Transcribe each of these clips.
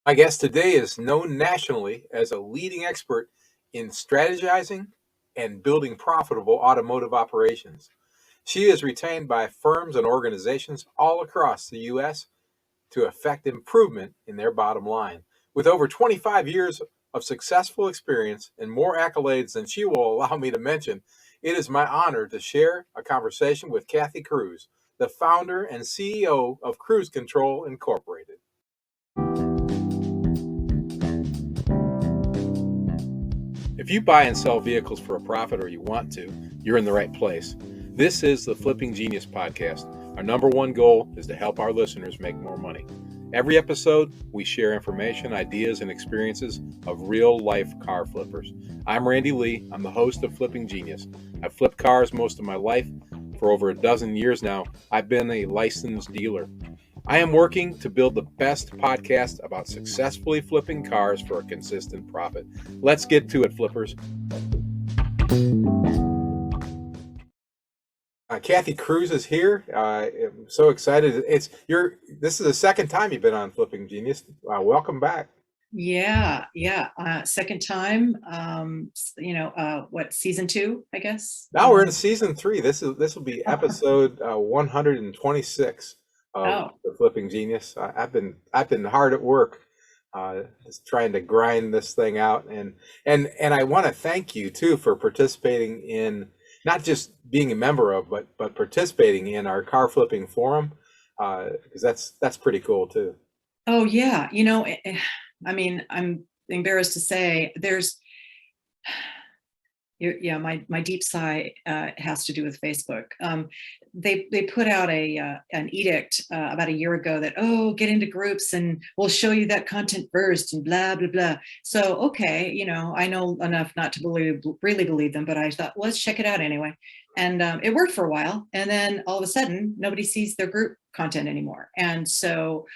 My guest today is known nationally as a leading expert in strategizing and building profitable automotive operations. She is retained by firms and organizations all across the U.S. to effect improvement in their bottom line. With over 25 years of successful experience and more accolades than she will allow me to mention, it is my honor to share a conversation with Kathi Kruse, the founder and CEO of Cruise Control Incorporated. If you buy and sell vehicles for a profit or you want to, you're in the right place. This is the Flipping Genius podcast. Our number one goal is to help our listeners make more money. Every episode, we share information, ideas, and experiences of real-life car flippers. I'm Randy Lee. I'm the host of Flipping Genius. I've flipped cars most of my life. For over a dozen years now, I've been a licensed dealer. I am working to build the best podcast about successfully flipping cars for a consistent profit. Let's get to it, flippers. Kathi Kruse is here. I'm so excited. This is the second time you've been on Flipping Genius. Welcome back. Yeah. Second time. Season 2, I guess. Now we're in season 3. This will be episode 126 of the Flipping Genius. I've been hard at work, just trying to grind this thing out, and I want to thank you too for participating in, not just being a member of, but participating in our car flipping forum, because that's pretty cool too. Oh yeah, I mean, I'm embarrassed to say my deep sigh has to do with Facebook. They put out an edict about a year ago that, get into groups and we'll show you that content first and blah blah blah. So okay, I know enough not to really believe them, but I thought, let's check it out anyway. And it worked for a while, and then all of a sudden nobody sees their group content anymore. And so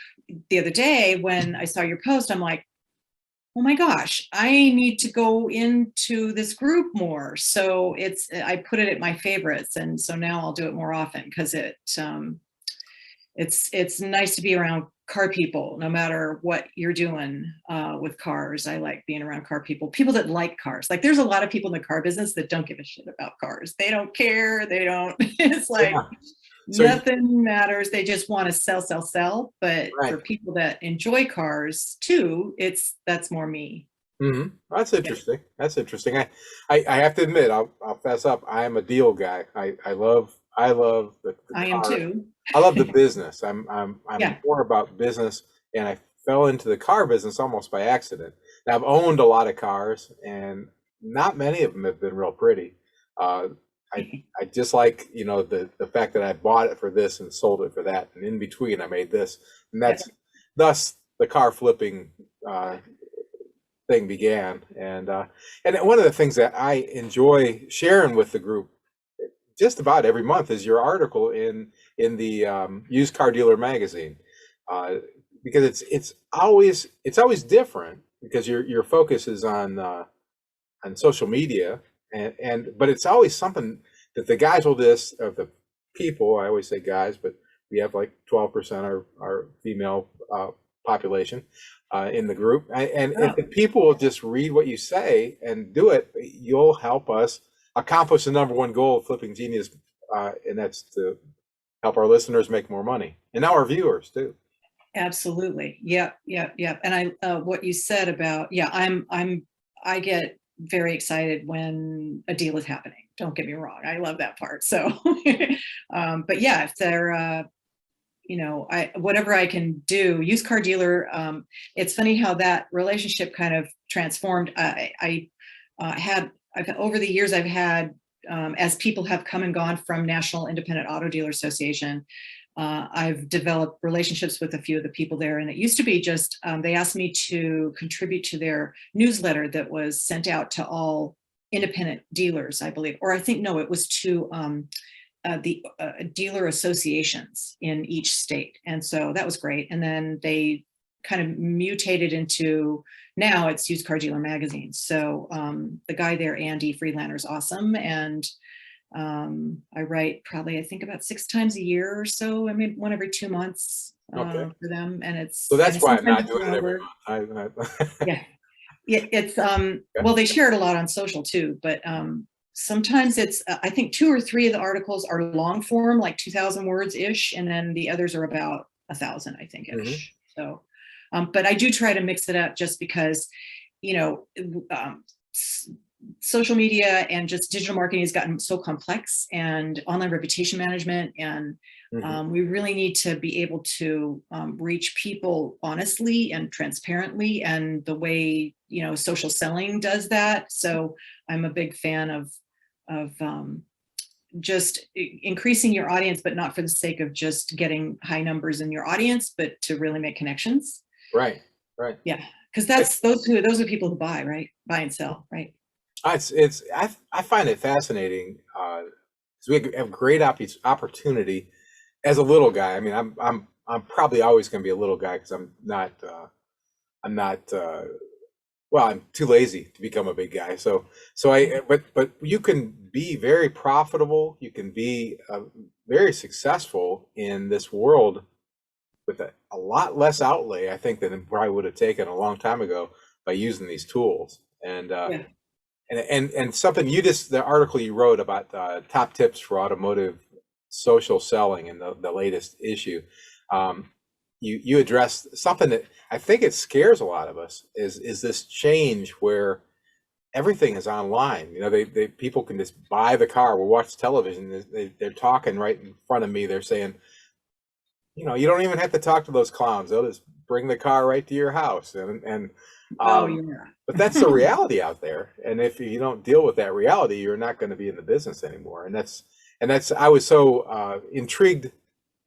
the other day when I saw your post, I'm like, oh my gosh, I need to go into this group more. So I put it at my favorites, and so now I'll do it more often because it's nice to be around car people, no matter what you're doing with cars. I like being around car people that like cars. Like, there's a lot of people in the car business that don't give a shit about cars. They don't care. They don't. It's like, yeah. So nothing matters. They just want to sell. But right, for people that enjoy cars too, that's more me. Mm-hmm. That's interesting. Yeah. That's interesting. I have to admit, I'll fess up. I am a deal guy. I love the I am too. I love the business. I'm yeah. more about business, and I fell into the car business almost by accident. Now, I've owned a lot of cars, and not many of them have been real pretty. I just like, the fact that I bought it for this and sold it for that, and in between I made this, and thus the car flipping thing began. And one of the things that I enjoy sharing with the group just about every month is your article in the Used Car Dealer magazine, because it's always different, because your focus is on social media, but it's always something that the guys of the people, I always say guys, but we have like 12% are female population in the group, and if the people will just read what you say and do it, you'll help us accomplish the number one goal of Flipping Genius, and that's to help our listeners make more money, and now our viewers too. Absolutely. Yep. And what you said about, I get very excited when a deal is happening. Don't get me wrong. I love that part. So, but yeah, if they're, whatever I can do, used car dealer. It's funny how that relationship kind of transformed. Over the years, I've had, as people have come and gone from National Independent Auto Dealer Association, I've developed relationships with a few of the people there. And it used to be just, they asked me to contribute to their newsletter that was sent out to all independent dealers, I believe. Or I think, no, it was to the dealer associations in each state. And so that was great. And then they kind of mutated into, now it's Used Car Dealer magazine. So the guy there, Andy Freelander, is awesome. And I write probably, I think, about 6 times a year or so. I mean, one every 2 months. Okay. for them, and So that's why I'm sometimes not it's a doing lot it of every work. month. Yeah, yeah, it's Okay. well, they share it a lot on social too, but sometimes it's I think 2 or 3 of the articles are long form, like 2,000 words ish, and then the others are about 1,000, I think, Hmm. ish. So, but I do try to mix it up just because, you know, social media and just digital marketing has gotten so complex, and online reputation management, and Hmm. we really need to be able to reach people honestly and transparently, and the way, you know, social selling does that. So I'm a big fan of just increasing your audience, but not for the sake of just getting high numbers in your audience, but to really make connections. Right. Right. Yeah, because that's those are people who buy, right? Buy and sell, right? I find it fascinating, 'cause we have great opportunity as a little guy. I mean, I'm probably always going to be a little guy because I'm not well, I'm too lazy to become a big guy. But you can be very profitable. You can be very successful in this world with a lot less outlay, I think, than it probably would have taken a long time ago by using these tools. Yeah. And something the article you wrote about top tips for automotive social selling in the latest issue, you addressed something that I think it scares a lot of us is this change where everything is online. You know, they people can just buy the car. We'll watch television. They're talking right in front of me. They're saying, you know, you don't even have to talk to those clowns. They'll just bring the car right to your house. Oh, Um, but that's yeah. the reality out there. And if you don't deal with that reality, you're not going to be in the business anymore. And that's I was so intrigued,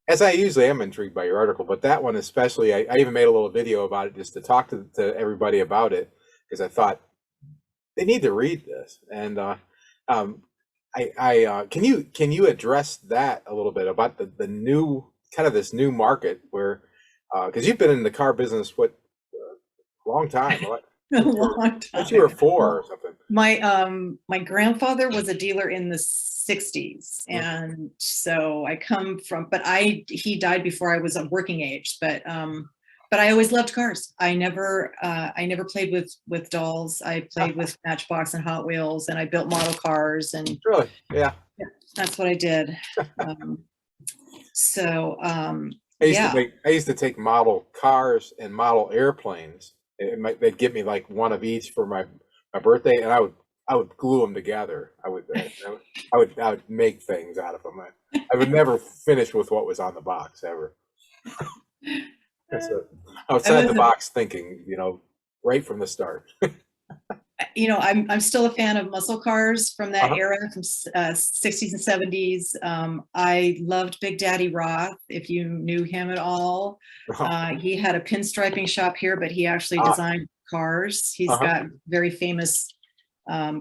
as I usually am intrigued by your article, but that one especially. I even made a little video about it just to talk to everybody about it because I thought they need to read this. And um, can you address that a little bit about the new kind of this new market where because you've been in the car business a long time, what, A long since you were time. 4 or Well, something. my grandfather was a dealer in the 60s, Mhm. and so I come from, but he died before I was of working age, but I always loved cars. I never played with dolls. I played with Matchbox and Hot Wheels, and I built model cars, and Really? Yeah. yeah, that's what I did. Um, so I yeah. used to take model cars and model airplanes. They'd give me like one of each for my birthday, and I would glue them together. I would make things out of them. I would never finish with what was on the box ever. That's I outside the was box thinking, right from the start. I'm still a fan of muscle cars from that Uh-huh. era, from 60s and 70s. I loved Big Daddy Roth, if you knew him at all. He had a pinstriping shop here, but he actually Ah, designed cars. He's uh-huh. got very famous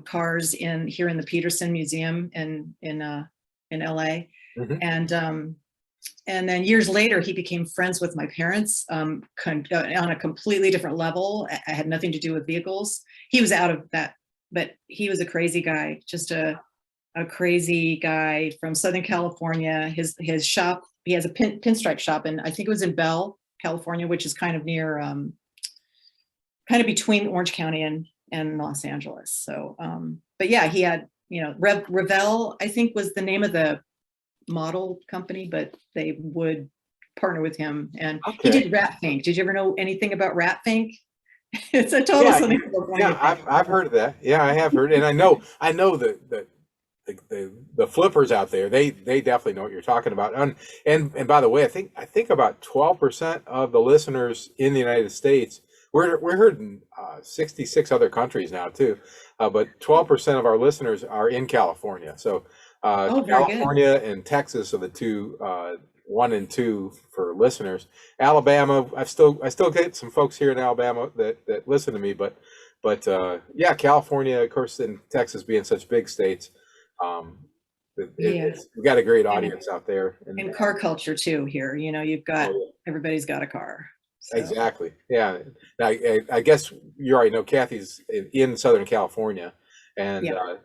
cars here in the Peterson Museum in LA. Hmm. And then years later, he became friends with my parents on a completely different level. I had nothing to do with vehicles. He was out of that, but he was a crazy guy, just a crazy guy from Southern California. His shop, he has a pinstripe shop, and I think it was in Bell, California, which is kind of near, kind of between Orange County and Los Angeles. So, but yeah, he had, Revell, I think was the name of the model company, but they would partner with him. And he Okay. did Rat Fink. Did you ever know anything about Rat Fink? It's a total Yeah, Southern California yeah, thing. I've heard of that. Yeah, I have heard, and I know that the flippers out there, they definitely know what you're talking about. And by the way, I think about 12% of the listeners in the United States, we're heard in 66 other countries now too, but 12% of our listeners are in California. So Oh, very good. California and Texas are the two, 1 and 2 for listeners. Alabama, I still get some folks here in Alabama that listen to me, but yeah, California, of course, and Texas being such big states, um, Yeah. we got a great And, audience out there. And and car culture too here. You've got, oh, everybody's got a car. yeah, So exactly, yeah. Now, I guess you already know Kathy's in Southern California, and yeah.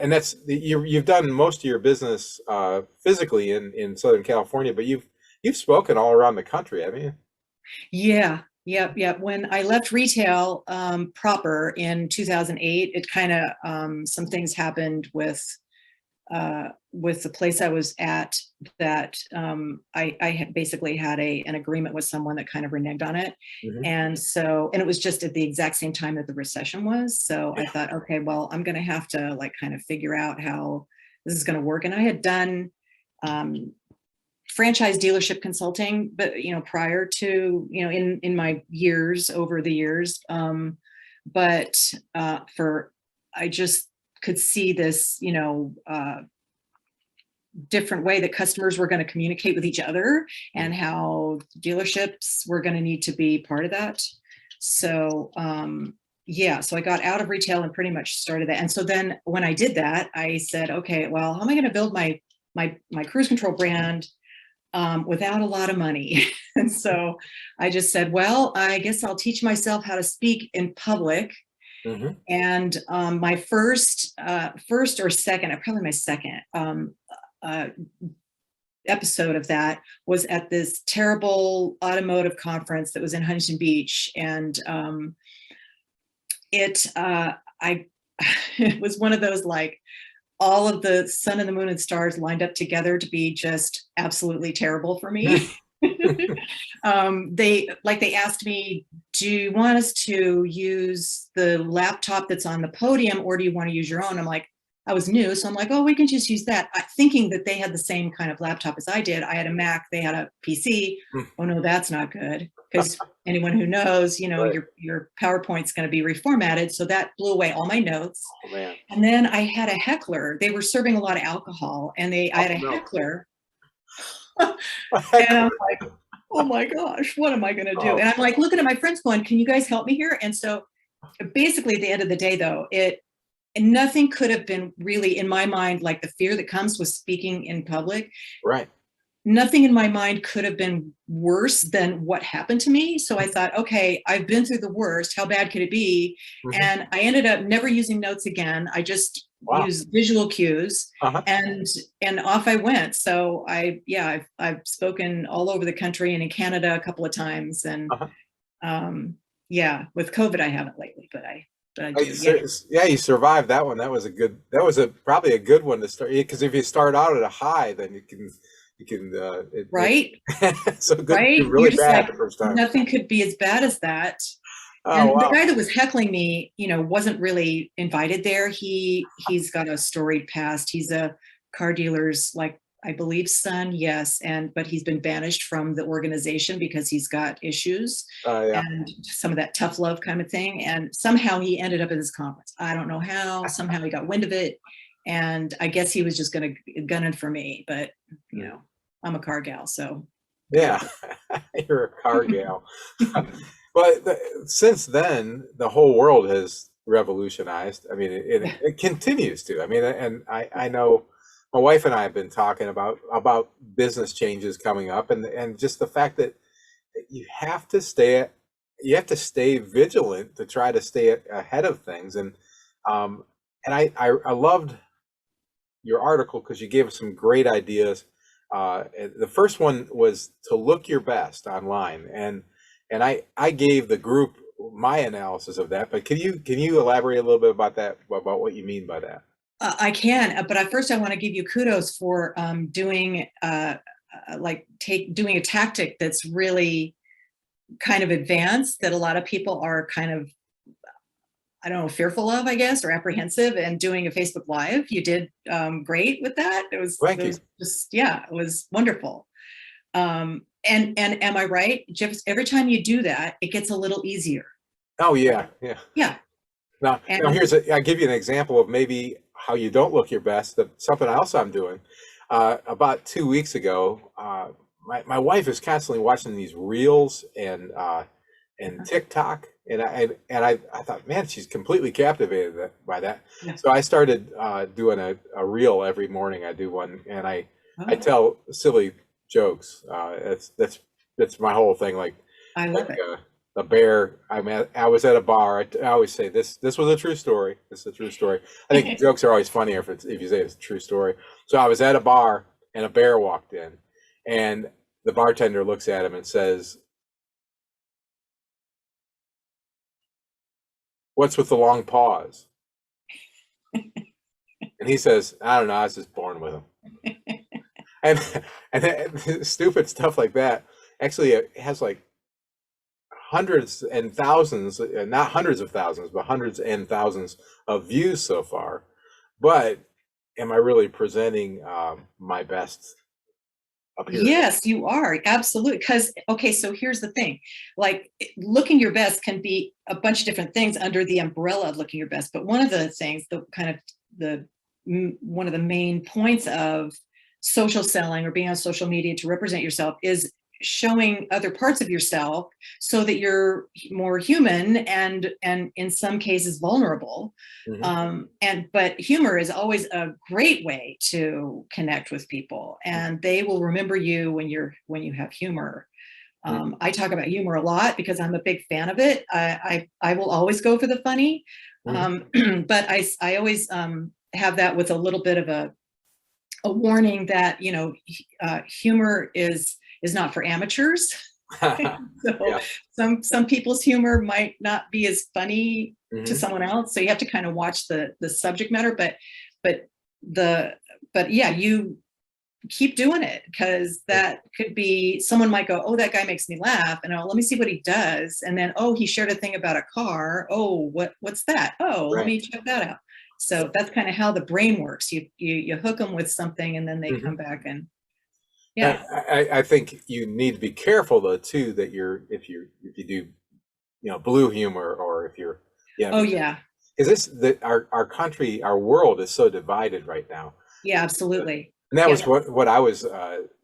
that's you've done most of your business physically in Southern California, but you've spoken all around the country, haven't you? Yeah, yep, yep. When I left retail proper in 2008, it kind of some things happened with the place I was at that I had basically had an agreement with someone that kind of reneged on it. Hmm. And it was just at the exact same time that the recession was. So I Yeah. thought, okay, well, I'm going to have to like kind of figure out how this is going to work. And I had done um, franchise dealership consulting, but prior to in my years over the years, but for I just could see this different way that customers were going to communicate with each other and how dealerships were going to need to be part of that. So yeah, so I got out of retail and pretty much started that. And so then when I did that, I said, okay, well, how am I going to build my cruise control brand without a lot of money? And so I just said, well, I guess I'll teach myself how to speak in public. Hmm. And my first or second, probably my second uh, episode of that was at this terrible automotive conference that was in Huntington Beach. And I, it was one of those, like, all of the sun and the moon and stars lined up together to be just absolutely terrible for me. They asked me, do you want us to use the laptop that's on the podium or do you want to use your own? I'm like, I was new, so I'm like, oh, we can just use that, thinking that they had the same kind of laptop as I did. I had a Mac, they had a PC. Oh no, that's not good, because anyone who knows, Right. your PowerPoint's going to be reformatted. So that blew away all my notes. Oh man. And then I had a heckler. They were serving a lot of alcohol, and I Oh had a no. heckler. A And I'm heckler. like, oh my gosh, what am I going to do? Oh, And I'm like looking at my friends going, can you guys help me here? And so basically at the end of the day, though, nothing could have been really, in my mind, like the fear that comes with speaking in public. right. Nothing in my mind could have been worse than what happened to me. So I thought, okay, I've been through the worst. How bad could it be? Hmm. And I ended up never using notes again. I just Wow. used visual cues, Uh-huh. and off I went. So I've spoken all over the country and in Canada a couple of times. And Uh-huh. yeah, with COVID, I haven't lately, but I Oh, do. Yeah. yeah, you survived that one. That was probably a good one to start. Because if you start out at a high, then Right. it's so good to Right. do You're really just bad like, the first time. nothing could be as bad as that. Oh And the wow. guy that was heckling me, wasn't really invited there. He's got a storied past. He's a car dealer's, like, I believe, son. Yes. But he's been banished from the organization because he's got issues Yeah. and some of that tough love kind of thing. And somehow he ended up at this conference. I don't know how. Somehow he got wind of it. And I guess he was just going to gun it for me. But, I'm a car gal, so deal Yeah. with You're a car gal. it. But since then, the whole world has revolutionized. I mean, it continues to. I mean, and I know my wife and I have been talking about business changes coming up, and just the fact that you have to stay vigilant to try to stay ahead of things. Um, and I loved your article because you gave us some great ideas. The first one was to look your best online, and I gave the group my analysis of that. But can you elaborate a little bit about that, about what you mean by that? I can, but first I want to give you kudos for doing doing a tactic that's really kind of advanced, that a lot of people are kind of, I don't know, fearful of, I guess, or apprehensive, and doing a Facebook Live. You did great with that. Thank It you. was just, yeah, it was wonderful. And am I right? Just every time you do that, it gets a little easier. Oh yeah, yeah. Yeah. Now And I'll give you an example of maybe how you don't look your best. Something else I'm doing. About 2 weeks ago, my wife is constantly watching these reels and TikTok, and I thought, man, she's completely captivated by that. yeah. So I started doing a reel every morning. I do one, and I Oh, tell silly jokes. That's my whole thing. I love it. The bear. I was at a bar. I always say this was a true story. This is a true story. I think jokes are always funnier if you say it's a true story. So I was at a bar and a bear walked in, and the bartender looks at him and says, "What's with the long pause?" And he says, "I don't know, I was just born with them." And stupid stuff like that. Actually, it has like hundreds and thousands, not hundreds of thousands, but hundreds and thousands of views so far. But am I really presenting my best appearance? Yes, you are. Absolutely. Because, okay, so here's the thing. Like, looking your best can be a bunch of different things under the umbrella of looking your best. But one of the things, one of the main points of social selling or being on social media to represent yourself is showing other parts of yourself so that you're more human and in some cases vulnerable. But humor is always a great way to connect with people, and they will remember you when you have humor. I talk about humor a lot because I'm a big fan of it. I will always go for the funny, but I always have that with a little bit of a warning that, humor is not for amateurs. So some people's humor might not be as funny to someone else. So you have to kind of watch the subject matter, but yeah, you keep doing it, because that could be, someone might go, oh, that guy makes me laugh, and let me see what he does. And then, oh, he shared a thing about a car. Oh, what's that? Oh, let me check that out. So that's kind of how the brain works. You hook them with something, and then they come back and yeah. I think you need to be careful though too that if you do blue humor, or if you're Oh yeah, because our country, our world is so divided right now. Yeah, absolutely. And that was what I was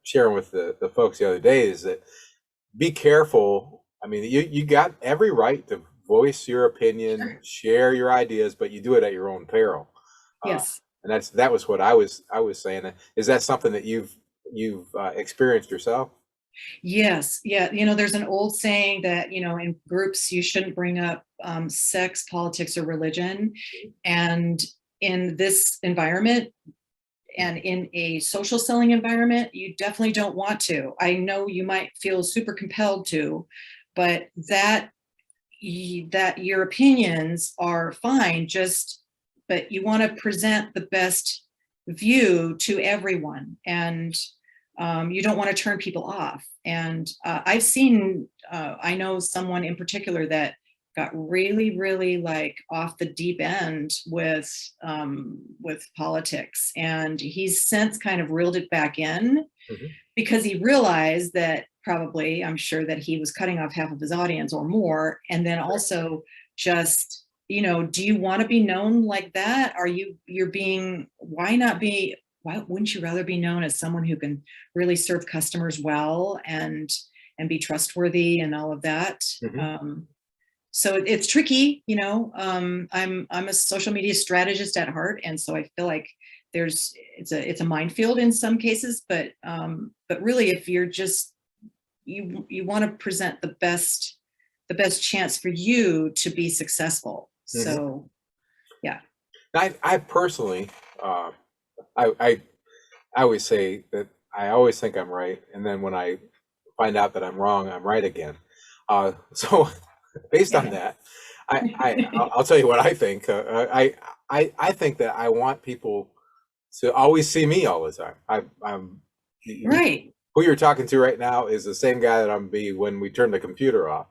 sharing with the folks the other day, is that be careful. I mean, you got every right to voice your opinion, share your ideas, but you do it at your own peril. Yes. And that was what I was saying. Is that something that you've experienced yourself? Yes. Yeah. There's an old saying that, in groups, you shouldn't bring up sex, politics, or religion. And in this environment, and in a social selling environment, you definitely don't want to. I know you might feel super compelled to, but that your opinions are fine, but you want to present the best view to everyone, and you don't want to turn people off. And I've seen, I know someone in particular that got really, really like off the deep end with politics, and he's since kind of reeled it back in because he realized that probably, I'm sure that he was cutting off half of his audience or more. And then also just, do you want to be known like that? Why wouldn't you rather be known as someone who can really serve customers well and be trustworthy and all of that? So it's tricky, I'm a social media strategist at heart. And so I feel like it's a minefield in some cases, but really, if you're just, you want to present the best chance for you to be successful. So, yeah. I personally, I always say that I always think I'm right, and then when I find out that I'm wrong, I'm right again. So based on that, I'll tell you what I think. I think that I want people to always see me all the time. I'm right. Who you're talking to right now is the same guy that I'm be when we turn the computer off.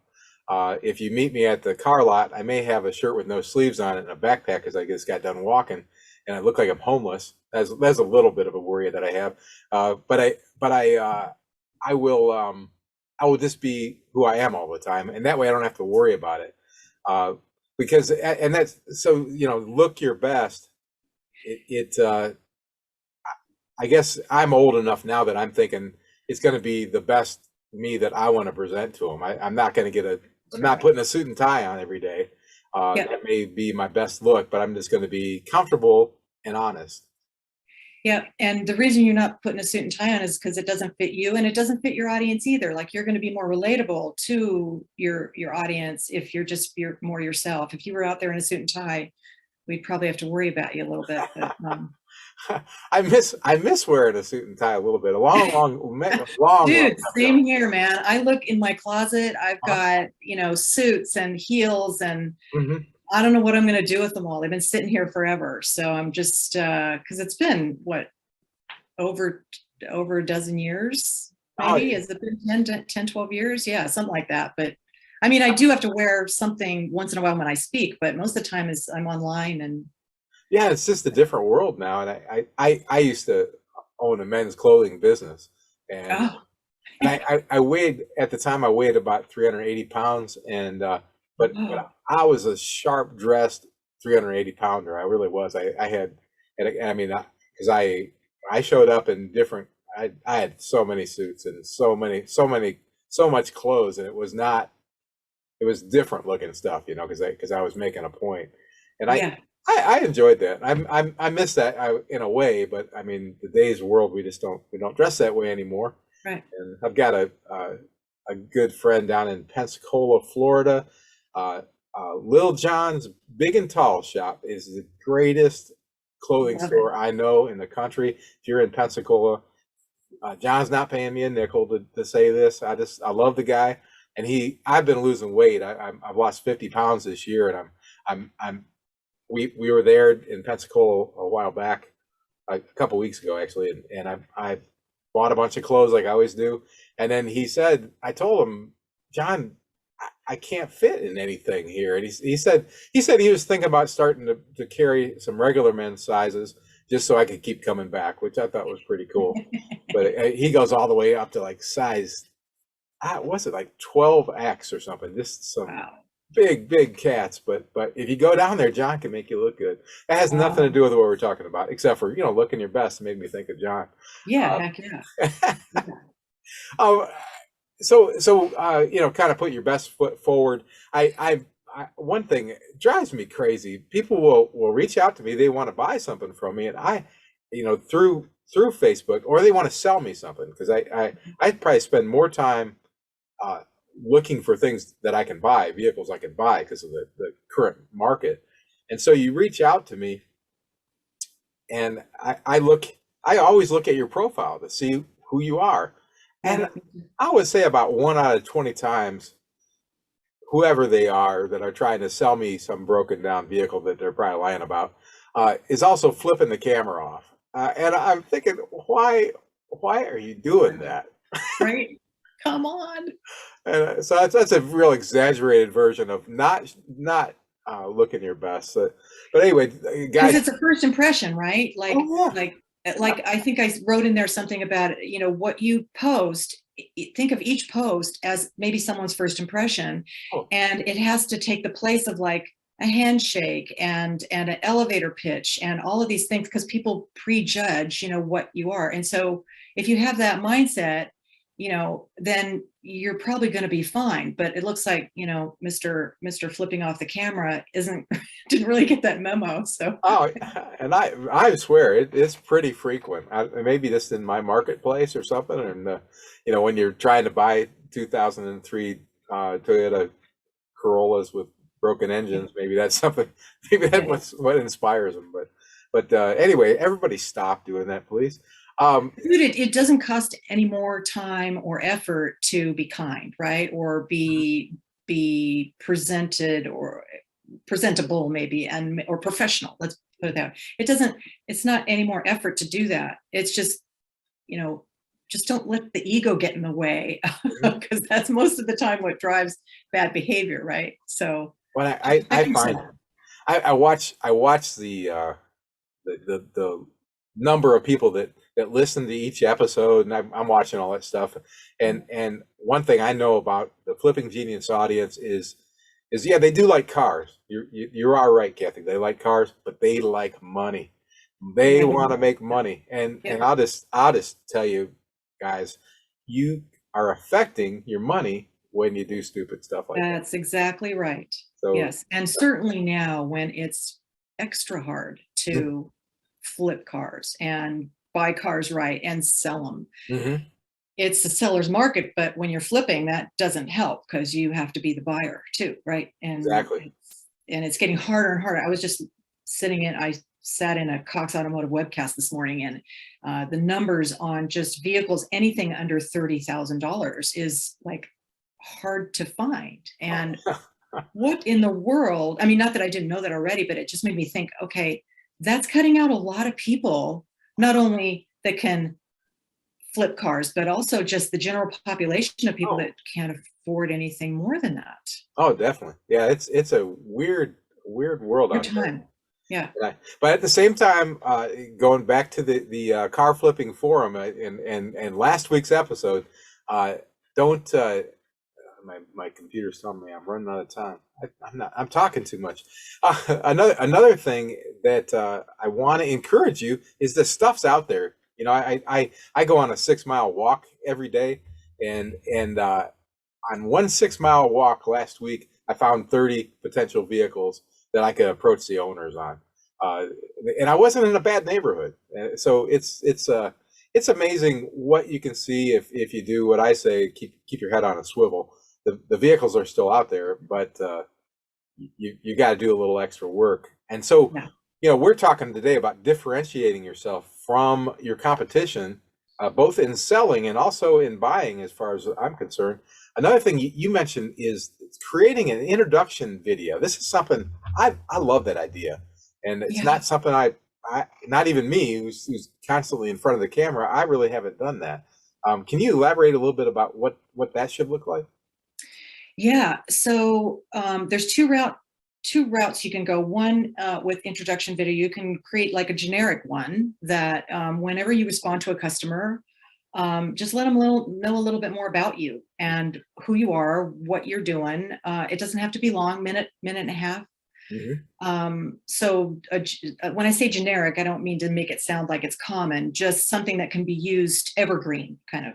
If you meet me at the car lot, I may have a shirt with no sleeves on it and a backpack because I just got done walking, and I look like I'm homeless. That's a little bit of a worry that I have. I will just be who I am all the time, and that way I don't have to worry about it. Because and that's so look your best. I guess I'm old enough now that I'm thinking it's going to be the best me that I want to present to them. I'm not going to I'm not putting a suit and tie on every day. That may be my best look, but I'm just going to be comfortable and honest. Yeah, and the reason you're not putting a suit and tie on is because it doesn't fit you, and it doesn't fit your audience either. Like, you're going to be more relatable to your audience if you're more yourself. If you were out there in a suit and tie, we'd probably have to worry about you a little bit. But, I miss wearing a suit and tie a little bit. A long Dude, time ago. same here, man. I look in my closet, I've Uh-huh. got, suits and heels, and Hmm. I don't know what I'm going to do with them all. They've been sitting here forever. So I'm just, because it's been what, over over a dozen years, Oh, maybe. Has it been 12 years? Yeah, something like that. But I mean, I do have to wear something once in a while when I speak, but most of the time is I'm online. And yeah, it's just a different world now. And I used to own a men's clothing business, and oh, I weighed at the time. I weighed about 380 pounds, and but oh I was a sharp dressed 380 pounder. I really was. I had, and I mean, because I showed up in different. I had so many suits and so much clothes, and it was not. It was different looking stuff, because I was making a point, and yeah, I enjoyed that. I miss that in a way, but I mean, today's world we don't dress that way anymore. right. And I've got a good friend down in Pensacola, Florida. Uh, Lil Johns Big and Tall shop is the greatest clothing Love it. store I know in the country. If you're in Pensacola, John's not paying me a nickel to say this. I love the guy, and I've been losing weight. I've lost 50 pounds this year, and I'm we were there in Pensacola a while back, a couple weeks ago actually, and I bought a bunch of clothes like I always do, and then I told him, John, I can't fit in anything here, and he said he was thinking about starting to carry some regular men's sizes just so I could keep coming back, which I thought was pretty cool. But he goes all the way up to like size, what's it, like 12X or something? Just some Wow. big cats. But if you go down there, John can make you look good. It has nothing to Wow. do with what we're talking about, except for looking your best. Made me think of John. Yeah, Uh, heck yeah. Yeah. oh, kind of put your best foot forward. One thing drives me crazy. People will reach out to me. They want to buy something from me, and through Facebook, or they want to sell me something, because I probably spend more time uh, looking for things that I can buy, vehicles I can buy because of the current market. And so you reach out to me, and I always look at your profile to see who you are. Yeah. And I would say about 1 out of 20 times, whoever they are that are trying to sell me some broken down vehicle that they're probably lying about, is also flipping the camera off. And I'm thinking, why are you doing that? Right. Come on. And so that's a real exaggerated version of not looking your best. But anyway, Because guys. it's a first impression, right? Oh yeah. Like I think I wrote in there something about, what you post. Think of each post as maybe someone's first impression, Oh, and it has to take the place of like a handshake and an elevator pitch and all of these things, because people prejudge, what you are. And so if you have that mindset, then you're probably going to be fine. But it looks like, Mr. Flipping off the camera isn't didn't really get that memo. So oh, and I swear it's pretty frequent. Maybe this in my marketplace or something, and when you're trying to buy 2003 Toyota Corollas with broken engines, maybe that's something. Maybe yeah. that's what inspires them. But anyway, everybody stop doing that, please. Um, Dude, it doesn't cost any more time or effort to be kind, right? Or be presented or presentable maybe, or professional. Let's put it that way. It's not any more effort to do that. It's you know, just don't let the ego get in the way, because that's most of the time what drives bad behavior, right? So When just I protect find yourself. I watch the number of people that listen to each episode, and I'm watching all that stuff. And one thing I know about the Flipping Genius audience is yeah, they do like cars. You are right, Kathy. They like cars, but they like money. They They like want to money. make money, and Yep. I'll just tell you guys, you are affecting your money when you do stupid stuff like that. That's exactly right. So. Yes. And certainly now when it's extra hard to flip cars and buy cars right and sell them, Mhm. it's the seller's market. But when you're flipping, that doesn't help because you have to be the buyer too, right? And Exactly. it's getting harder and harder. I was just I sat in a Cox Automotive webcast this morning, and the numbers on just vehicles, anything under $30,000 is like hard to find. And what in the world? I mean, not that I didn't know that already, but it just made me think, okay, that's cutting out a lot of people, not only that can flip cars, but also just the general population of people that can't afford anything more than that. Oh, definitely. Yeah, it's a weird world Your out there. time. Yeah. But at the same time, going back to the car flipping forum and last week's episode, don't my computer's telling me I'm running out of time. I'm talking too much. Another thing that I want to encourage you is the stuff's out there. You know, I go on a 6-mile walk every day, and on one 6-mile walk last week, I found 30 potential vehicles that I could approach the owners on, and I wasn't in a bad neighborhood. So it's amazing what you can see if you do what I say: keep your head on a swivel. The vehicles are still out there, but you got to do a little extra work. And so, you know, we're talking today about differentiating yourself from your competition, both in selling and also in buying, as far as I'm concerned. Another thing you mentioned is creating an introduction video. This is something I love that idea, and it's not something I not even me, who's constantly in front of the camera. I really haven't done that. Can you elaborate a little bit about what that should look like? Yeah. So there's two routes you can go. One, with introduction video, you can create like a generic one that whenever you respond to a customer, just let them know a little bit more about you and who you are, what you're doing. It doesn't have to be long, minute and a half. So when I say generic, I don't mean to make it sound like it's common, just something that can be used evergreen kind of.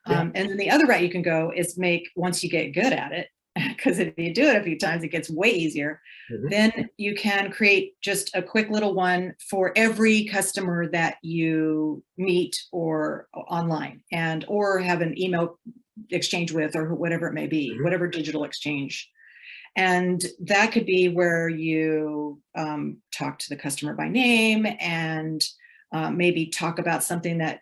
And then the other route you can go is once you get good at it, because if you do it a few times, it gets way easier. Then you can create just a quick little one for every customer that you meet or online, or have an email exchange with, or whatever it may be, whatever digital exchange. And that could be where you talk to the customer by name and maybe talk about something that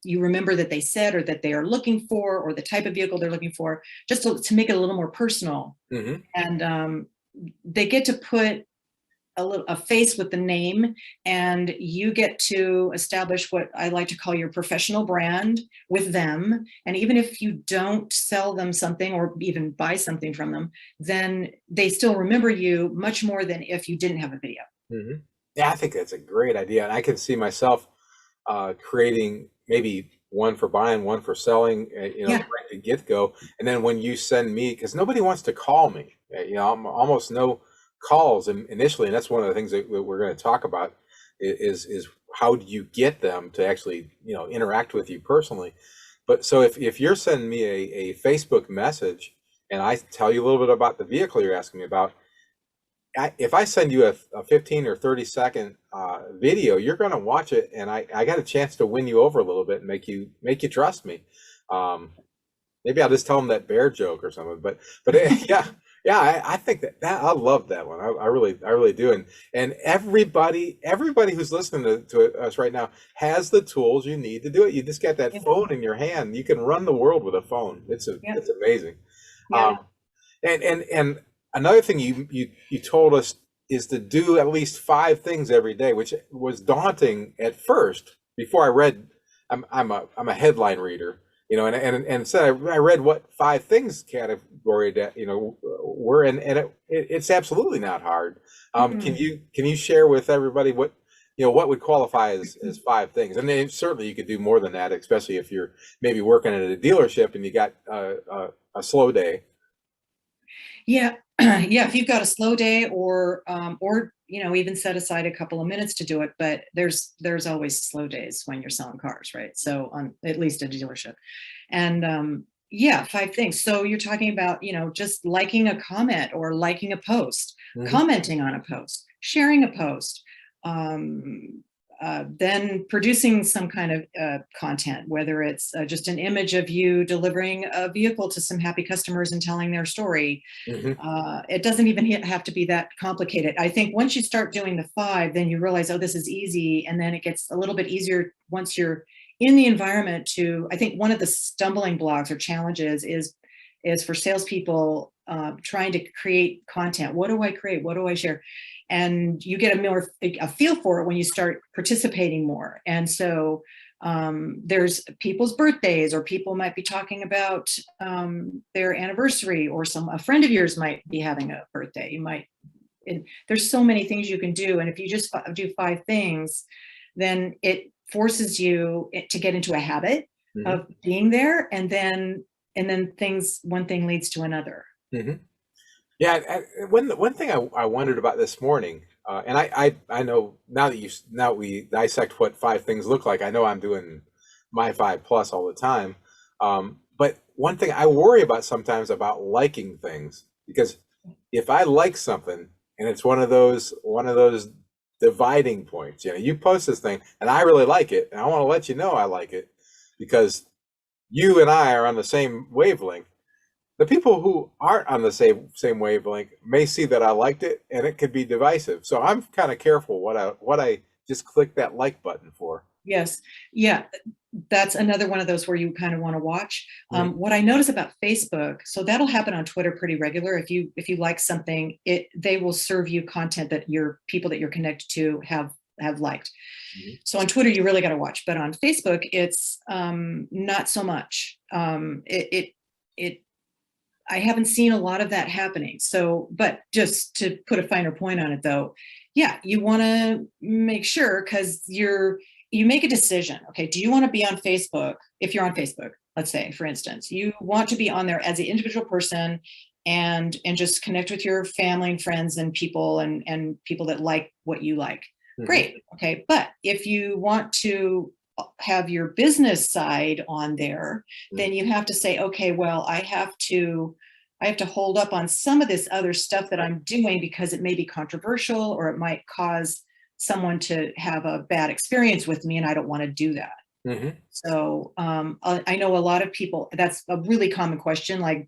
you remember that they said or that they are looking for, or the type of vehicle they're looking for, just to make it a little more personal. And they get to put a face with the name, and you get to establish what I like to call your professional brand with them. And even if you don't sell them something or even buy something from them, then they still remember you much more than if you didn't have a video. Yeah, I think that's a great idea. And I can see myself creating maybe one for buying, one for selling, right to get go. And then when you send me, because nobody wants to call me, I'm almost no calls initially, and that's one of the things that we're going to talk about is how do you get them to actually interact with you personally. But so if you're sending me a Facebook message and I tell you a little bit about the vehicle you're asking me about, if I send you a 15 or 30-second video, you're going to watch it, and I got a chance to win you over a little bit and make you trust me. Maybe I'll just tell them that bear joke or something, but yeah, I think that I love that one. I really do. And everybody who's listening to us right now has the tools you need to do it. You just got that phone in your hand. You can run the world with a phone. It's amazing. And another thing you told us is to do at least 5 things every day, which was daunting at first. Before I read, I'm a headline reader. And so I read what 5 things category that were in, and it's absolutely not hard. Can you share with everybody what would qualify as 5 things? And then certainly you could do more than that, especially if you're maybe working at a dealership and you got a slow day. Yeah, if you've got a slow day, or even set aside a couple of minutes to do it. But there's always slow days when you're selling cars, right? So on at least a dealership. And 5 things. So you're talking about just liking a comment or liking a post, commenting on a post, sharing a post, then producing some kind of content, whether it's just an image of you delivering a vehicle to some happy customers and telling their story. It doesn't even have to be that complicated. I think once you start doing the 5, then you realize, oh, this is easy. And then it gets a little bit easier once you're in the environment to, I think one of the stumbling blocks or challenges is for salespeople trying to create content. What do I create? What do I share? And you get a feel for it when you start participating more. And so there's people's birthdays, or people might be talking about their anniversary, or a friend of yours might be having a birthday. There's so many things you can do. And if you just do 5 things, then it forces you to get into a habit of being there. And then one thing leads to another. Yeah, one thing I wondered about this morning, and I know now we dissect what 5 things look like. I know I'm doing my 5 plus all the time, but one thing I worry about sometimes about liking things, because if I like something and it's one of those dividing points, you post this thing and I really like it, and I want to let you know I like it because you and I are on the same wavelength. The people who aren't on the same wavelength may see that I liked it, and it could be divisive. So I'm kind of careful what I just click that like button for. Yes. Yeah. That's another one of those where you kind of want to watch. What I notice about Facebook, so that'll happen on Twitter pretty regular. If you like something, they will serve you content that your people that you're connected to have liked. So on Twitter, you really got to watch. But on Facebook, it's not so much. I haven't seen a lot of that happening. So, but just to put a finer point on it though, yeah, you want to make sure, because you make a decision. Okay, do you want to be on Facebook? If you're on Facebook, let's say, for instance, you want to be on there as an individual person and just connect with your family and friends and people and people that like what you like. Great. Okay. But if you want to have your business side on there, then you have to say, okay, well, I have to hold up on some of this other stuff that I'm doing because it may be controversial, or it might cause someone to have a bad experience with me, and I don't want to do that. So I know a lot of people, that's a really common question. Like,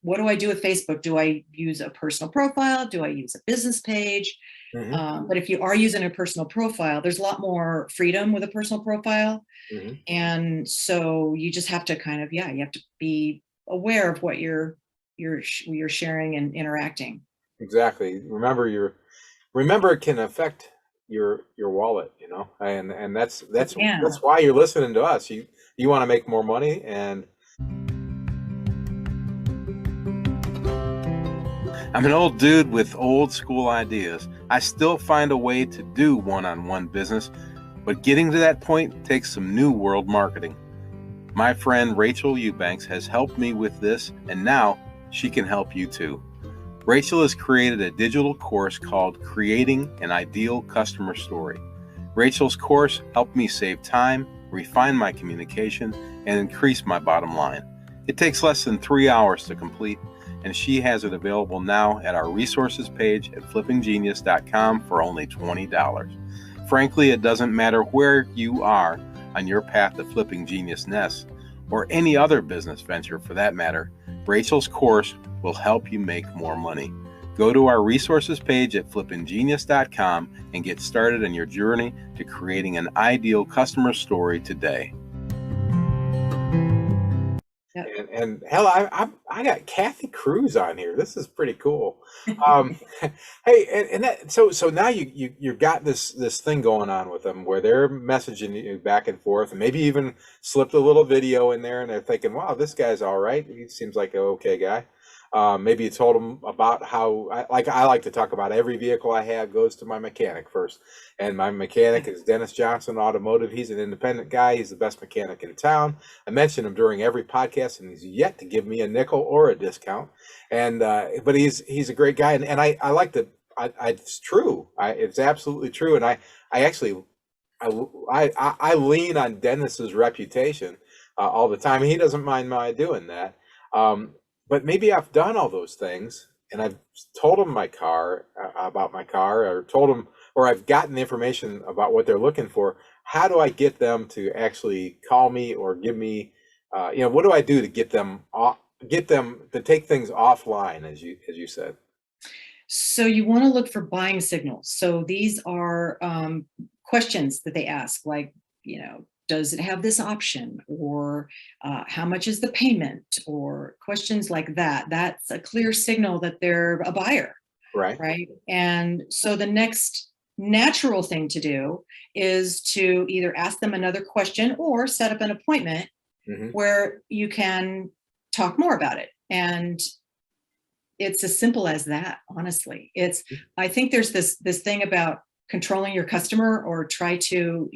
what do I do with Facebook? Do I use a personal profile? Do I use a business page? But if you are using a personal profile, there's a lot more freedom with a personal profile. And so you just have to kind of, you have to be aware of what you're sharing and interacting. Exactly. Remember it can affect your wallet, and that's why you're listening to us. You want to make more money, and I'm an old dude with old school ideas. I still find a way to do one-on-one business, but getting to that point takes some new world marketing. My friend Rachel Eubanks has helped me with this, and now she can help you too. Rachel has created a digital course called Creating an Ideal Customer Story. Rachel's course helped me save time, refine my communication, and increase my bottom line. It takes less than 3 hours to complete, and she has it available now at our resources page at FlippingGenius.com for only $20. Frankly, it doesn't matter where you are on your path to flipping geniusness, or any other business venture for that matter. Rachel's course will help you make more money. Go to our resources page at FlippingGenius.com and get started on your journey to creating an ideal customer story today. And hell, I got Kathi Kruse on here. This is pretty cool. Hey, and that so now you've got this thing going on with them where they're messaging you back and forth, and maybe even slipped a little video in there, and they're thinking, wow, this guy's all right. He seems like an okay guy. Maybe you told them about how I like to talk about every vehicle I have goes to my mechanic first, and my mechanic is Dennis Johnson Automotive. He's an independent guy. He's the best mechanic in town. I mention him during every podcast, and he's yet to give me a nickel or a discount. And but he's a great guy, and I like to. It's true. It's absolutely true, and I actually I lean on Dennis's reputation all the time. He doesn't mind my doing that. But maybe I've done all those things, and I've told him about my car, or told him or I've gotten the information about what they're looking for, how do I get them to actually call me or give me, what do I do to get them off, get them to take things offline, as you said? So you want to look for buying signals. So these are questions that they ask, like, does it have this option? Or how much is the payment? Or questions like that. That's a clear signal that they're a buyer, Right. right? And so the next natural thing to do is to either ask them another question or set up an appointment Hmm. where you can talk more about it. And it's as simple as that, honestly. I think there's this thing about controlling your customer or try to,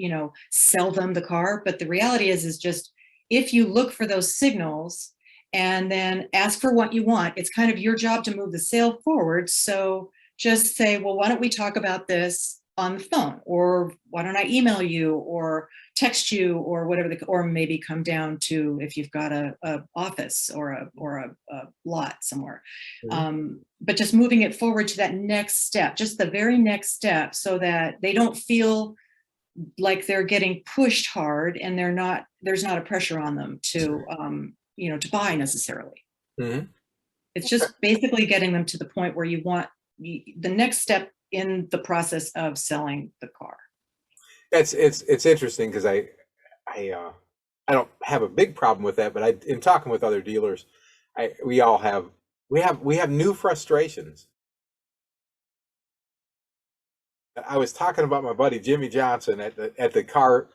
sell them the car, but the reality is just if you look for those signals and then ask for what you want, it's kind of your job to move the sale forward. So just say, well, why don't we talk about this on the phone, or why don't I email you or text you, or whatever, or maybe come down to, if you've got a office or a lot somewhere. Hmm. But just moving it forward to that next step, just the very next step, so that they don't feel like they're getting pushed hard and there's not a pressure on them to buy necessarily. Hmm. It's just basically getting them to the point where you want the next step in the process of selling the car. It's interesting because I I don't have a big problem with that, but in talking with other dealers, we all have we have new frustrations. I was talking about my buddy Jimmy Johnson at the car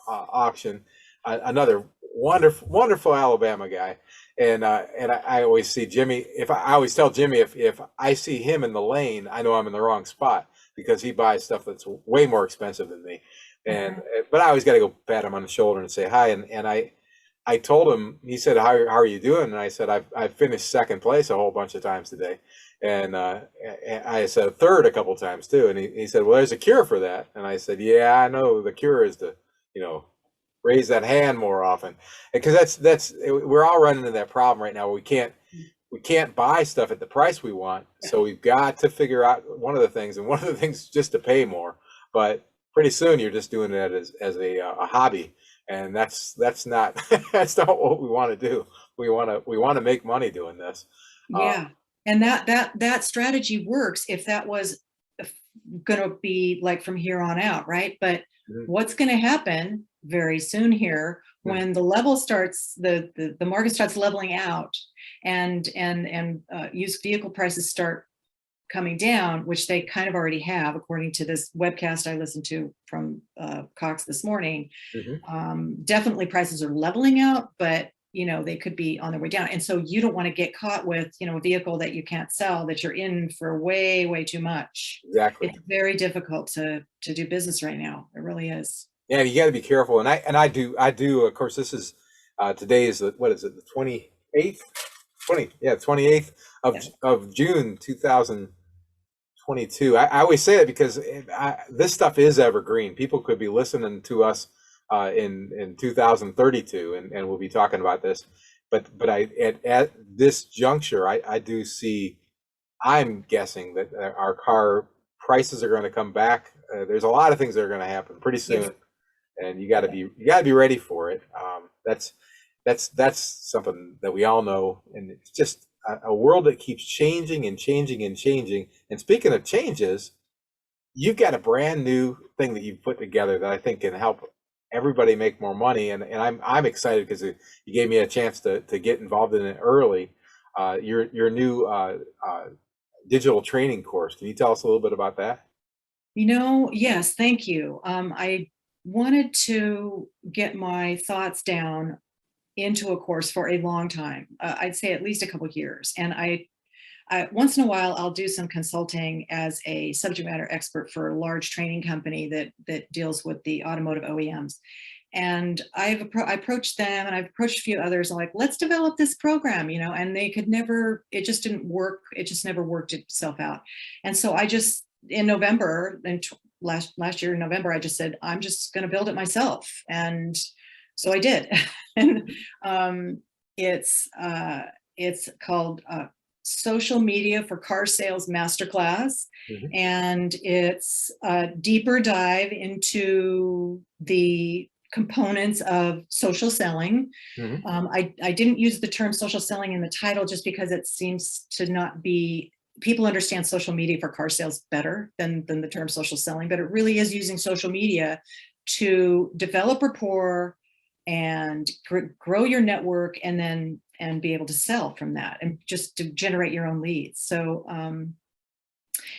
auction, another wonderful Alabama guy, and I always see Jimmy. I always tell Jimmy, if I see him in the lane, I know I'm in the wrong spot because he buys stuff that's way more expensive than me, and Okay. but I always got to go pat him on the shoulder and say hi, and I told him. He said, how are you doing? And I said, I've finished second place a whole bunch of times today. And I said third a couple times too. And he said, well, there's a cure for that. And I said, yeah, I know the cure is to, you know, raise that hand more often. Because we're all running into that problem right now. We can't buy stuff at the price we want. So we've got to figure out one of the things, and one of the things is just to pay more. But pretty soon you're just doing it as a hobby. And that's not that's not what we want to do. We want to make money doing this. Yeah. And that strategy works if that was going to be like from here on out, right? But Mhm. what's going to happen very soon here when the level starts, the market starts leveling out, and used vehicle prices start coming down, which they kind of already have, according to this webcast I listened to from Cox this morning. Mhm. Definitely prices are leveling out, but they could be on their way down. And so you don't want to get caught with a vehicle that you can't sell, that you're in for way too much. Exactly. It's very difficult to do business right now. It really is. Yeah, you got to be careful. And I do. Of course, this is today is what is it? The 28th, 28th Yes. of June 2022. I always say it because this stuff is evergreen. People could be listening to us in 2032, and we'll be talking about this. But at this juncture, I do see. I'm guessing that our car prices are going to come back. There's a lot of things that are going to happen pretty Yes. soon, and you got to be ready for it. That's something that we all know, and it's just a world that keeps changing and changing and changing. And speaking of changes, you've got a brand new thing that you've put together that I think can help everybody make more money, and I'm excited because you gave me a chance to get involved in it early. Your new digital training course. Can you tell us a little bit about that? Yes, thank you. I wanted to get my thoughts down into a course for a long time. I'd say at least a couple years. And I once in a while I'll do some consulting as a subject matter expert for a large training company that deals with the automotive OEMs. And I approached them, and I've approached a few others. I'm like, let's develop this program, and they could never. It just didn't work. It just never worked itself out. And so I just in November and last year in November, I just said, I'm just going to build it myself, and so I did. And it's called Social Media for Car Sales Masterclass. Mhm. And it's a deeper dive into the components of social selling. Mhm. I didn't use the term social selling in the title just because it seems to not be, people understand social media for car sales better than the term social selling, but it really is using social media to develop rapport and grow your network, and then be able to sell from that, and just to generate your own leads. So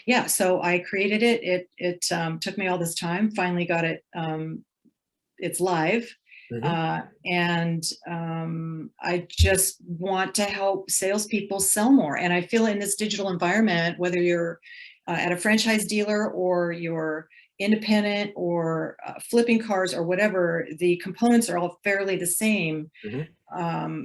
yeah, so I created it. It took me all this time, finally got it. It's live. Mhm. And I just want to help salespeople sell more. And I feel in this digital environment, whether you're at a franchise dealer or you're independent or flipping cars or whatever, the components are all fairly the same Mhm.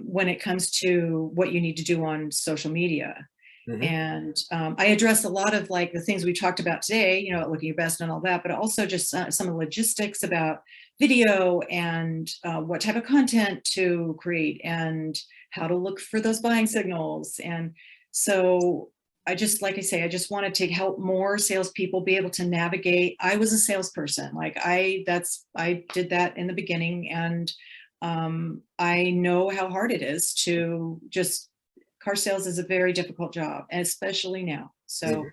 when it comes to what you need to do on social media. Mhm. And I address a lot of like the things we talked about today, looking your best and all that, but also just some of the logistics about video and what type of content to create and how to look for those buying signals. And so I just, like I say, I just wanted to help more salespeople be able to navigate. I was a salesperson, like I did that in the beginning, and I know how hard it is to just, car sales is a very difficult job, and especially now. So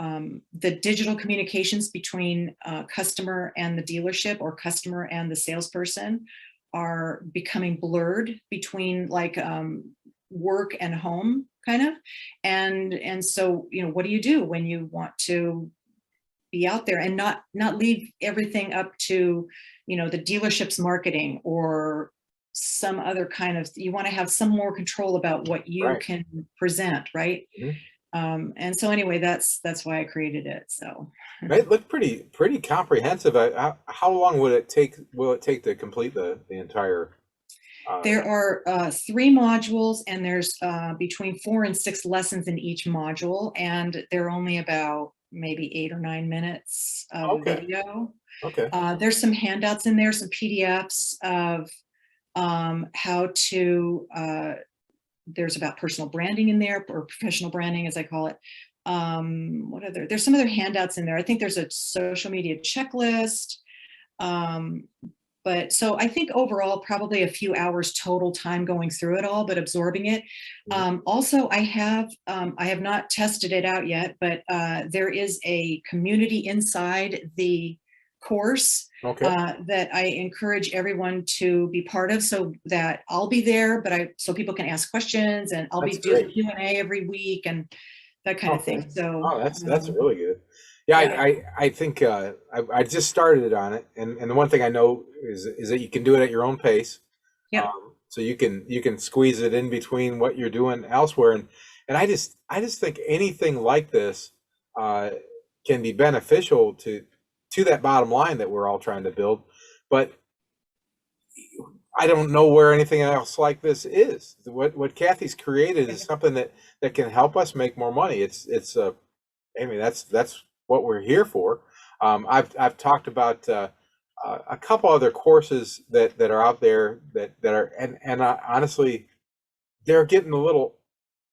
Mhm. the digital communications between customer and the dealership, or customer and the salesperson, are becoming blurred between like work and home kind of. And so, what do you do when you want to be out there and not leave everything up to, the dealership's marketing or some other kind of, you want to have some more control about what you Right. can present, right? Mhm. And so anyway, that's why I created it. So It looked pretty comprehensive. How long would it take? Will it take to complete the entire? there are 3 modules, and there's between 4 and 6 lessons in each module, and they're only about maybe 8 or 9 minutes of Okay. video. Okay. There's some handouts in there, some PDFs of how to, there's about personal branding in there, or professional branding as I call it. There's some other handouts in there. I think there's a social media checklist. Um, but so I think overall, probably a few hours total time going through it all, but absorbing it. Mhm. Also, I have not tested it out yet, but there is a community inside the course Okay. that I encourage everyone to be part of, so that I'll be there, but so people can ask questions, and I'll be That's doing great. Q&A every week and that kind of Okay. thing. So Oh, that's really good. Yeah, yeah, I think I just started it on it, and the one thing I know is that you can do it at your own pace. yep. So you can squeeze it in between what you're doing elsewhere, and I just think anything like this uh, can be beneficial to that bottom line that we're all trying to build. But I don't know where anything else like this is. What Kathy's created is something that can help us make more money. I mean, that's what we're here for. I've talked about a couple other courses that are out there that are, and honestly, they're getting a little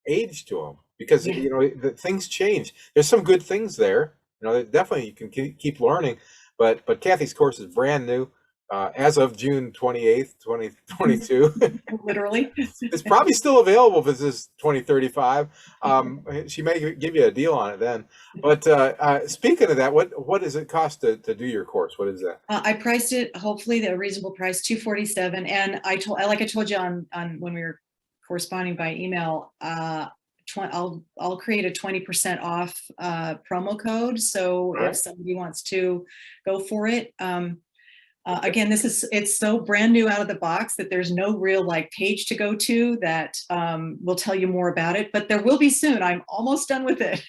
age to them, because Yeah. the things change. There's some good things there. Definitely you can keep learning, but Kathy's course is brand new, as of June 28th, 2022. Literally. It's probably still available if this is 2035. She may give you a deal on it then. But speaking of that, what does it cost to do your course? What is that? I priced it, hopefully the reasonable price, 247. And like I told you on when we were corresponding by email, I'll create a 20% off promo code. So All if right. somebody wants to go for it, again, it's so brand new out of the box that there's no real like page to go to that will tell you more about it, but there will be soon. I'm almost done with it.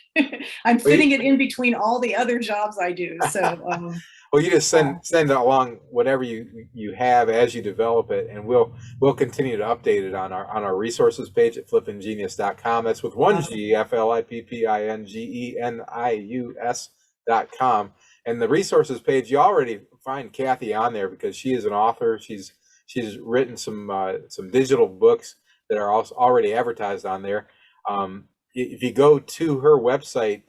I'm fitting it in between all the other jobs I do. So Well, you just uh, send along whatever you have as you develop it, and we'll continue to update it on our resources page at flippinggenius.com. That's with one awesome. G, FlippingGenius.com. And the resources page, you already find Kathy on there because she is an author. She's written some digital books that are also already advertised on there. if you go to her website,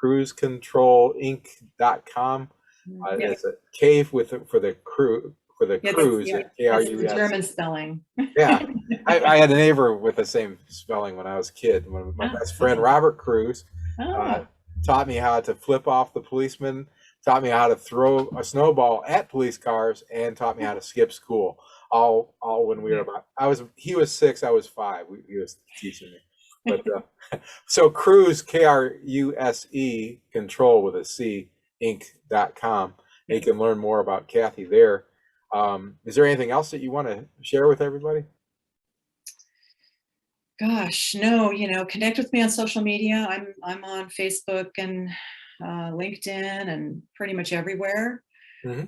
cruisecontrolinc.com, Yeah. it's a K for the crew, for the cruise, Yeah, it's the KRUS. German spelling. Yeah, I had a neighbor with the same spelling when I was a kid. When my best friend Robert Cruz uh, Oh, taught me how to flip off the policeman, taught me how to throw a snowball at police cars, and taught me how to skip school. All when we were about, he was 6, I was 5. He was teaching me. But so Cruse, KRUSE, control with a C, inc.com. And you can learn more about Kathi there. Is there anything else that you want to share with everybody? gosh, no, connect with me on social media. I'm on Facebook and LinkedIn and pretty much everywhere. Mm-hmm.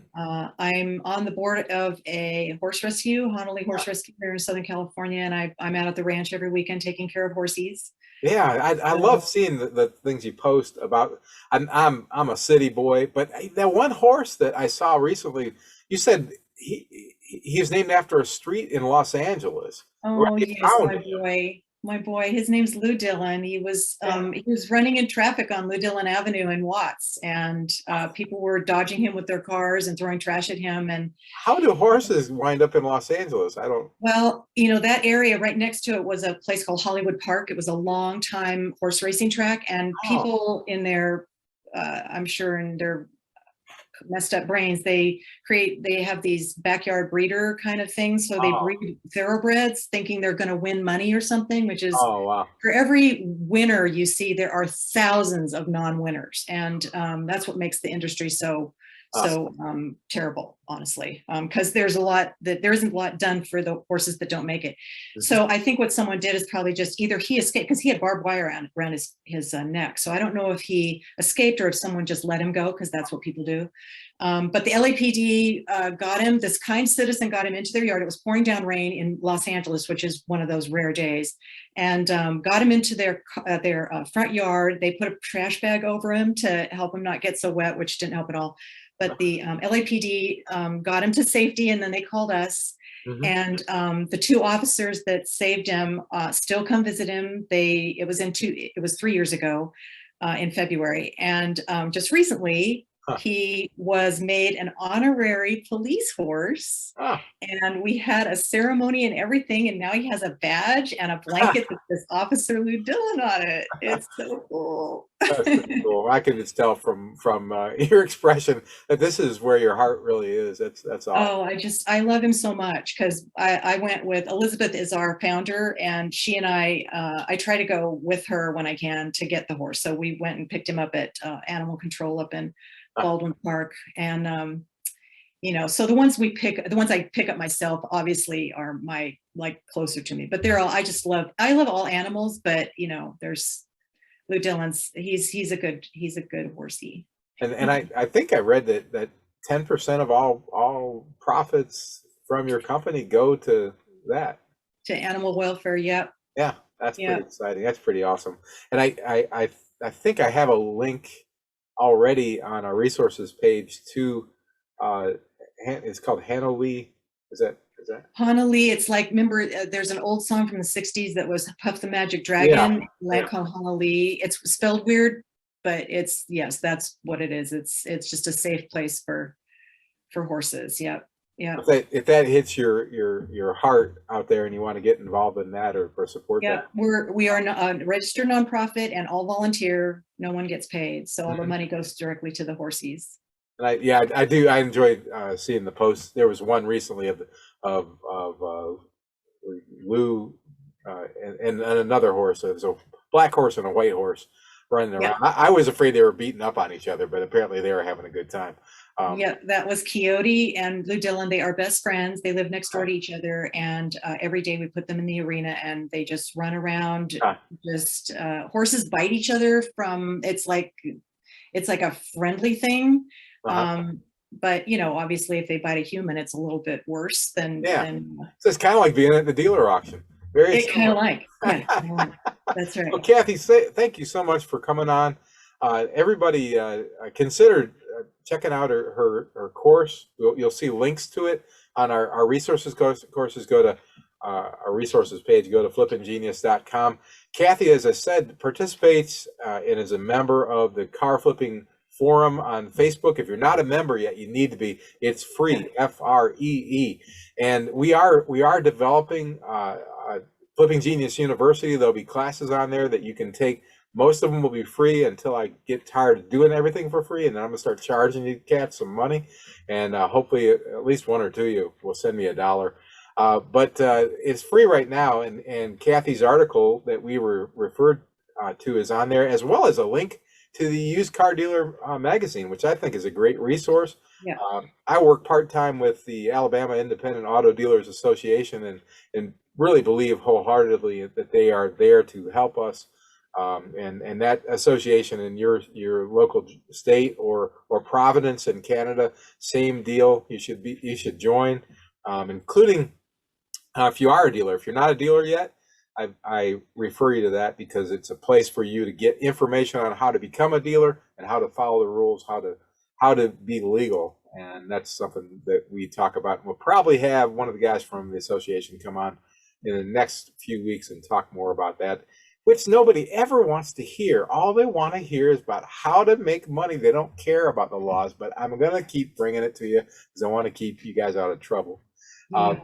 I'm on the board of a horse rescue, Honolulu Horse Rescue here in Southern California, and I'm out at the ranch every weekend taking care of horsies. Yeah, I So, love seeing the things you post about. I'm a city boy, but that one horse that I saw recently, you said he was named after a street in Los Angeles where oh you yes, found him. my boy. His name's Lou Dillon. Yeah. He was running in traffic on Lou Dillon Avenue in Watts, and people were dodging him with their cars and throwing trash at him. And How do horses wind up in Los Angeles? I don't. well, that area right next to it was a place called Hollywood Park. It was a long time horse racing track, and Oh, people in their, I'm sure in their messed up brains, they have these backyard breeder kind of things. So they oh, breed thoroughbreds thinking they're going to win money or something, which is oh, wow. for every winner you see, there are thousands of non-winners. And that's what makes the industry so terrible, honestly, because there isn't a lot done for the horses that don't make it. So I think what someone did is probably just either he escaped, because he had barbed wire around his neck. So I don't know if he escaped or if someone just let him go, because that's what people do. But the LAPD got him. This kind citizen got him into their yard. It was pouring down rain in Los Angeles, which is one of those rare days, and got him into their front yard. They put a trash bag over him to help him not get so wet, which didn't help at all. But the LAPD got him to safety, and then they called us. Mm-hmm. And the 2 officers that saved him still come visit him. It was 3 years ago in February, and just recently he was made an honorary police horse, and we had a ceremony and everything, and now he has a badge and a blanket that says Officer Lou Dillon on it. It's so cool. That's pretty cool. I can just tell from your expression that this is where your heart really is. That's awesome. Oh, I love him so much, because I went with Elizabeth is our founder, and she and I try to go with her when I can to get the horse. So we went and picked him up at Animal Control up in Baldwin Park. And so the ones I pick up myself obviously are closer to me, but I love all animals, but there's Lou Dillon's, he's a good horsey. And I think I read that 10% of all profits from your company go to that. To animal welfare. Yep. Yeah, that's pretty exciting. That's pretty awesome. And I think I have a link already on our resources page to it's called Hanoli. Is that Honolulu? It's like, remember, there's an old song from the 60s that was Puff the Magic Dragon, land called Honolulu. It's spelled weird, but that's what it is. It's just a safe place for horses. Yep. Yeah. If that hits your heart out there and you want to get involved in that or support that. We are a registered nonprofit and all volunteer. No one gets paid, so all the money goes directly to the horsies. And I do. I enjoyed seeing the posts. There was one recently of Lou and another horse. It was a black horse and a white horse running around. I was afraid they were beating up on each other, but apparently they were having a good time. That was Coyote and Lou Dillon. They are best friends. They live next door to each other, and every day we put them in the arena and they just run around. Horses bite each other it's like a friendly thing. But obviously if they bite a human, it's a little bit worse than so it's kind of like being at the dealer auction. That's right. Well, Kathi, thank you so much for coming on. Everybody consider checking out her course. You'll see links to it on our resources courses. Go to our resources page, go to flippinggenius.com. Kathi, as I said, participates and is a member of the car flipping forum on Facebook. If you're not a member yet, you need to be. It's free, FREE. And we are developing Flipping Genius University. There'll be classes on there that you can take. Most of them will be free until I get tired of doing everything for free, and then I'm gonna start charging you cats some money, and hopefully at least one or two of you will send me $1. But it's free right now, and Kathy's article that we were referred to is on there, as well as a link to the Used Car Dealer magazine, which I think is a great resource. Yeah. I work part-time with the Alabama Independent Auto Dealers Association, and really believe wholeheartedly that they are there to help us. And that association in your local state or Providence in Canada, same deal. You should join, including if you are a dealer. If you're not a dealer yet, I refer you to that, because it's a place for you to get information on how to become a dealer and how to follow the rules, how to be legal. And that's something that we talk about. We'll probably have one of the guys from the association come on in the next few weeks and talk more about that, which nobody ever wants to hear. All they want to hear is about how to make money. They don't care about the laws, but I'm going to keep bringing it to you because I want to keep you guys out of trouble. Yeah.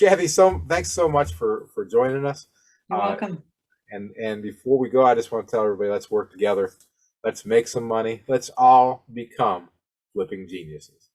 Kathi, thanks so much for joining us. You're welcome. And before we go, I just want to tell everybody, let's work together. Let's make some money. Let's all become flipping geniuses.